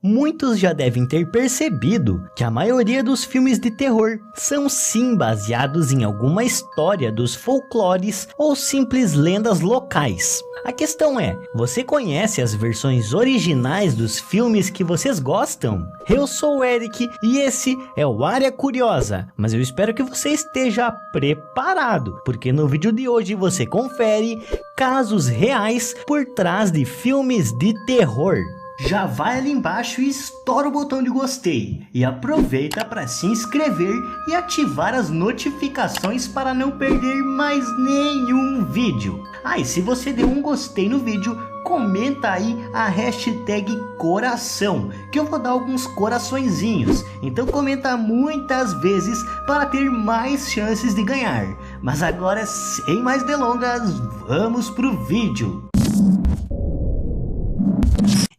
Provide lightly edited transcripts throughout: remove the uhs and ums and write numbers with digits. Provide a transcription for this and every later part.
Muitos já devem ter percebido que a maioria dos filmes de terror são sim baseados em alguma história dos folclores ou simples lendas locais. A questão é, você conhece as versões originais dos filmes que vocês gostam? Eu sou o Eric e esse é o Área Curiosa, mas eu espero que você esteja preparado, porque no vídeo de hoje você confere casos reais por trás de filmes de terror. Já vai ali embaixo e estoura o botão de gostei e aproveita para se inscrever e ativar as notificações para não perder mais nenhum vídeo. E se você deu um gostei no vídeo, comenta aí a hashtag coração, que eu vou dar alguns coraçõezinhos. Então comenta muitas vezes para ter mais chances de ganhar. Mas agora, sem mais delongas, vamos pro vídeo.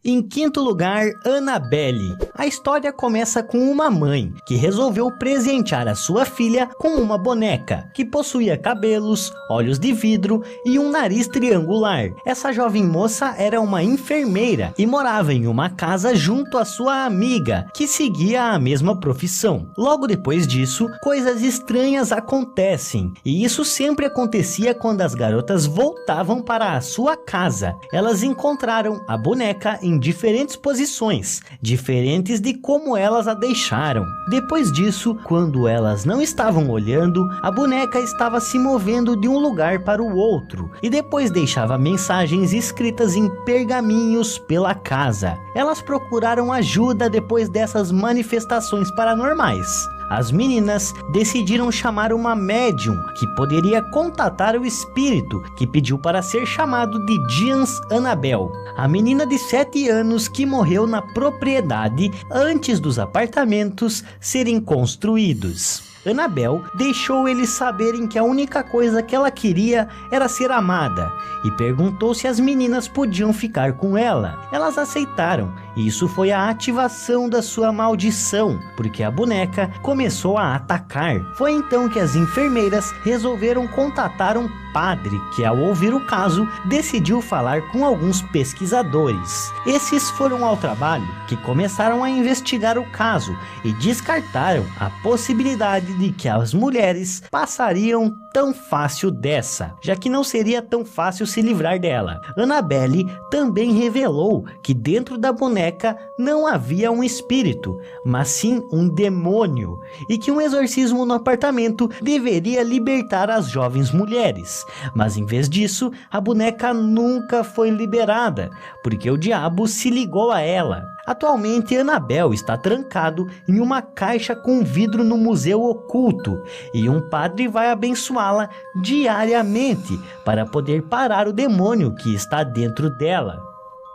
Em quinto lugar, Annabelle. A história começa com uma mãe que resolveu presentear a sua filha com uma boneca que possuía cabelos, olhos de vidro e um nariz triangular. Essa jovem moça era uma enfermeira e morava em uma casa junto à sua amiga, que seguia a mesma profissão. Logo depois disso, coisas estranhas acontecem, e isso sempre acontecia quando as garotas voltavam para a sua casa. Elas encontraram a boneca em diferentes posições, diferentes de como elas a deixaram. Depois disso, quando elas não estavam olhando, a boneca estava se movendo de um lugar para o outro e depois deixava mensagens escritas em pergaminhos pela casa. Elas procuraram ajuda depois dessas manifestações paranormais. As meninas decidiram chamar uma médium que poderia contatar o espírito que pediu para ser chamado de Jeans Annabelle, a menina de 7 anos que morreu na propriedade antes dos apartamentos serem construídos. Annabelle deixou eles saberem que a única coisa que ela queria era ser amada e perguntou se as meninas podiam ficar com ela. Elas aceitaram e isso foi a ativação da sua maldição, porque a boneca começou a atacar. Foi então que as enfermeiras resolveram contatar um padre que, ao ouvir o caso, decidiu falar com alguns pesquisadores. Esses foram ao trabalho, que começaram a investigar o caso e descartaram a possibilidade de que as mulheres passariam tão fácil dessa, já que não seria tão fácil se livrar dela. Annabelle também revelou que dentro da boneca não havia um espírito, mas sim um demônio, e que um exorcismo no apartamento deveria libertar as jovens mulheres. Mas em vez disso, a boneca nunca foi liberada, porque o diabo se ligou a ela. Atualmente, Annabelle está trancado em uma caixa com vidro no museu oculto, e um padre vai abençoá-la diariamente para poder parar o demônio que está dentro dela.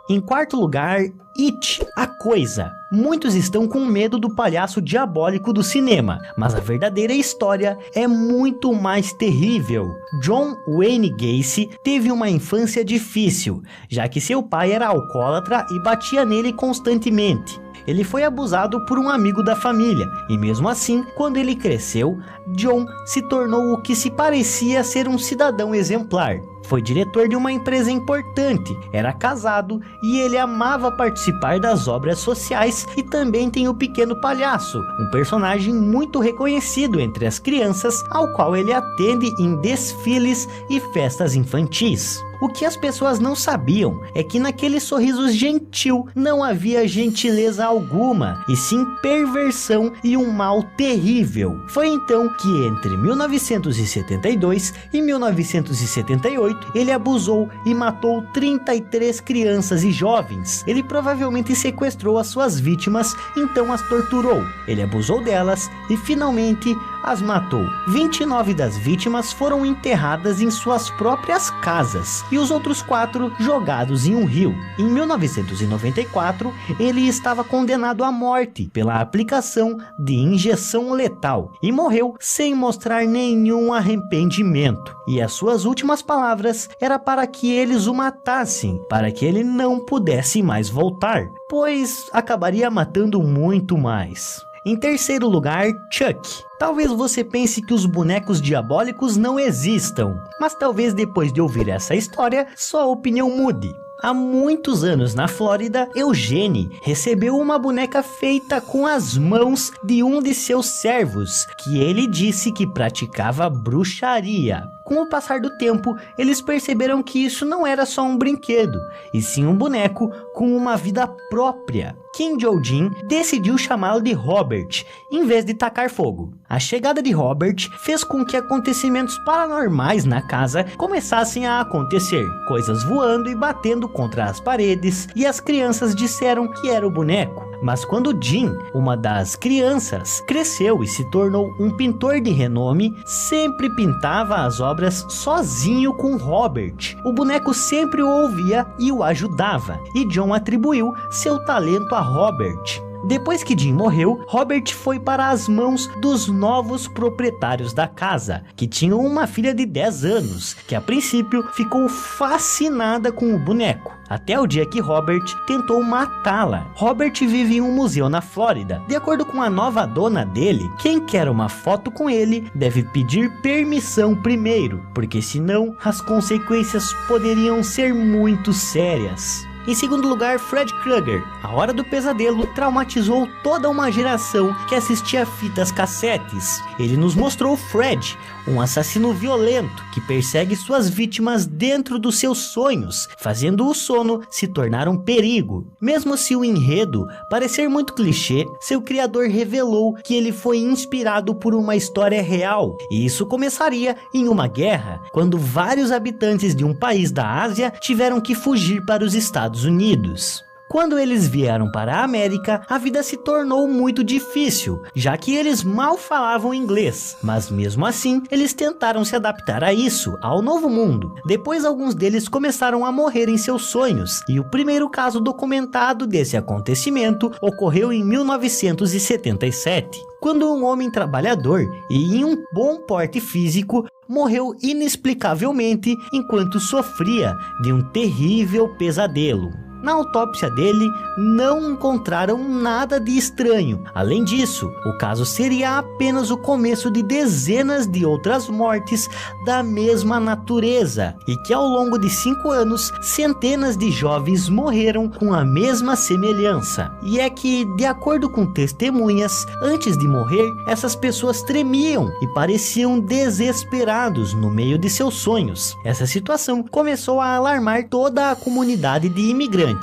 Em quarto lugar, It, a Coisa. Muitos estão com medo do palhaço diabólico do cinema, mas a verdadeira história é muito mais terrível. John Wayne Gacy teve uma infância difícil, já que seu pai era alcoólatra e batia nele constantemente. Ele foi abusado por um amigo da família, e mesmo assim, quando ele cresceu, John se tornou o que se parecia ser um cidadão exemplar. Foi diretor de uma empresa importante, era casado e ele amava participar das obras sociais, e também tem o Pequeno Palhaço, um personagem muito reconhecido entre as crianças, ao qual ele atende em desfiles e festas infantis. O que as pessoas não sabiam é que naquele sorriso gentil não havia gentileza alguma, e sim perversão e um mal terrível. Foi então que entre 1972 e 1978 ele abusou e matou 33 crianças e jovens. Ele provavelmente sequestrou as suas vítimas, então as torturou. Ele abusou delas e finalmente as matou. 29 das vítimas foram enterradas em suas próprias casas e os outros 4 jogados em um rio. Em 1994, ele estava condenado à morte pela aplicação de injeção letal e morreu sem mostrar nenhum arrependimento. E as suas últimas palavras era para que eles o matassem, para que ele não pudesse mais voltar, pois acabaria matando muito mais. Em terceiro lugar, Chuck. Talvez você pense que os bonecos diabólicos não existam, mas talvez depois de ouvir essa história, sua opinião mude. Há muitos anos na Flórida, Eugene recebeu uma boneca feita com as mãos de um de seus servos, que ele disse que praticava bruxaria. Com o passar do tempo, eles perceberam que isso não era só um brinquedo, e sim um boneco com uma vida própria. Kim Jo-jin decidiu chamá-lo de Robert, em vez de tacar fogo. A chegada de Robert fez com que acontecimentos paranormais na casa começassem a acontecer, coisas voando e batendo contra as paredes, e as crianças disseram que era o boneco. Mas quando Jin, uma das crianças, cresceu e se tornou um pintor de renome, sempre pintava as obras sozinho com Robert. O boneco sempre o ouvia e o ajudava, e John atribuiu seu talento a Robert. Depois que Jim morreu, Robert foi para as mãos dos novos proprietários da casa, que tinham uma filha de 10 anos, que a princípio ficou fascinada com o boneco, até o dia que Robert tentou matá-la. Robert vive em um museu na Flórida. De acordo com a nova dona dele, quem quer uma foto com ele deve pedir permissão primeiro, porque senão as consequências poderiam ser muito sérias. Em segundo lugar, Fred Krueger. A Hora do Pesadelo traumatizou toda uma geração que assistia fitas cassetes. Ele nos mostrou Fred, um assassino violento que persegue suas vítimas dentro dos seus sonhos, fazendo o sono se tornar um perigo. Mesmo se o enredo parecer muito clichê, seu criador revelou que ele foi inspirado por uma história real, e isso começaria em uma guerra, quando vários habitantes de um país da Ásia tiveram que fugir para os Estados Unidos. Quando eles vieram para a América, a vida se tornou muito difícil, já que eles mal falavam inglês, mas mesmo assim, eles tentaram se adaptar a isso, ao novo mundo. Depois, alguns deles começaram a morrer em seus sonhos, e o primeiro caso documentado desse acontecimento ocorreu em 1977, quando um homem trabalhador e em um bom porte físico morreu inexplicavelmente enquanto sofria de um terrível pesadelo. Na autópsia dele, não encontraram nada de estranho. Além disso, o caso seria apenas o começo de dezenas de outras mortes da mesma natureza, e que ao longo de 5 anos, centenas de jovens morreram com a mesma semelhança. E é que, de acordo com testemunhas, antes de morrer, essas pessoas tremiam e pareciam desesperados no meio de seus sonhos. Essa situação começou a alarmar toda a comunidade de imigrantes.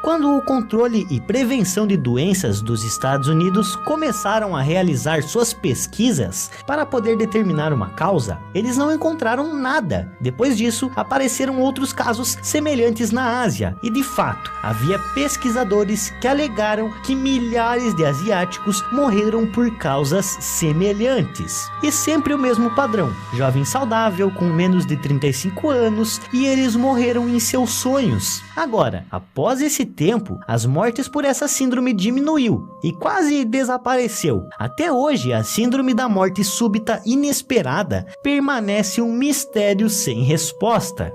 Quando o controle e prevenção de doenças dos Estados Unidos começaram a realizar suas pesquisas para poder determinar uma causa, eles não encontraram nada. Depois disso, apareceram outros casos semelhantes na Ásia, e de fato, havia pesquisadores que alegaram que milhares de asiáticos morreram por causas semelhantes. E sempre o mesmo padrão: jovem saudável com menos de 35 anos, e eles morreram em seus sonhos. Agora, após esse tempo, as mortes por essa síndrome diminuiu e quase desapareceu. Até hoje, a síndrome da morte súbita inesperada permanece um mistério sem resposta.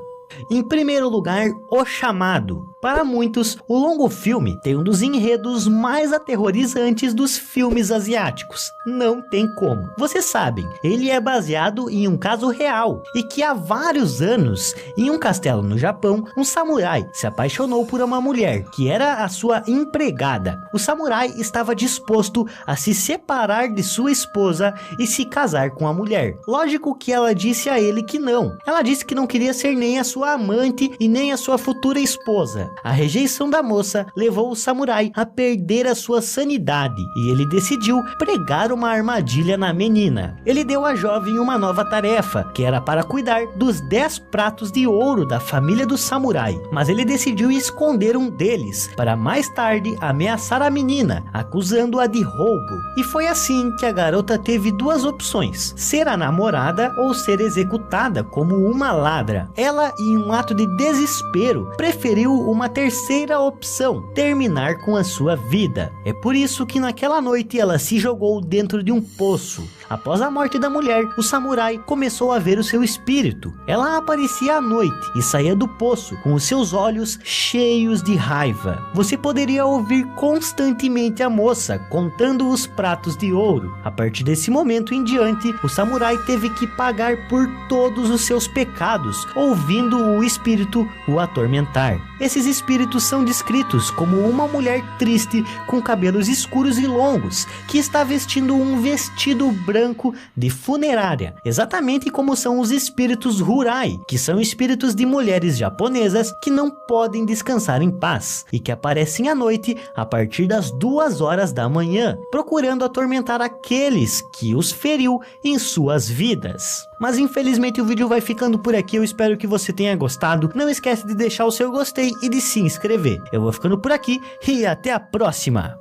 Em primeiro lugar, O Chamado. Para muitos, o longo filme tem um dos enredos mais aterrorizantes dos filmes asiáticos. Não tem como. Vocês sabem, ele é baseado em um caso real, e que há vários anos, em um castelo no Japão, um samurai se apaixonou por uma mulher, que era a sua empregada. O samurai estava disposto a se separar de sua esposa e se casar com a mulher. Lógico que ela disse a ele que não. Ela disse que não queria ser nem a sua amante e nem a sua futura esposa. A rejeição da moça levou o samurai a perder a sua sanidade, e ele decidiu pregar uma armadilha na menina. Ele deu à jovem uma nova tarefa, que era para cuidar dos 10 pratos de ouro da família do samurai, mas ele decidiu esconder um deles, para mais tarde ameaçar a menina, acusando-a de roubo. E foi assim que a garota teve duas opções: ser a namorada ou ser executada como uma ladra. Ela, em um ato de desespero, preferiu uma terceira opção: terminar com a sua vida. É por isso que naquela noite ela se jogou dentro de um poço. Após a morte da mulher, o samurai começou a ver o seu espírito. Ela aparecia à noite e saía do poço com os seus olhos cheios de raiva. Você poderia ouvir constantemente a moça contando os pratos de ouro. A partir desse momento em diante, o samurai teve que pagar por todos os seus pecados, ouvindo o espírito o atormentar. Esses espíritos são descritos como uma mulher triste com cabelos escuros e longos, que está vestindo um vestido branco de funerária, exatamente como são os espíritos Rurai, que são espíritos de mulheres japonesas que não podem descansar em paz e que aparecem à noite a partir das 2 horas da manhã, procurando atormentar aqueles que os feriu em suas vidas. Mas infelizmente o vídeo vai ficando por aqui, eu espero que você tenha gostado. Não esquece de deixar o seu gostei e de se inscrever. Eu vou ficando por aqui e até a próxima!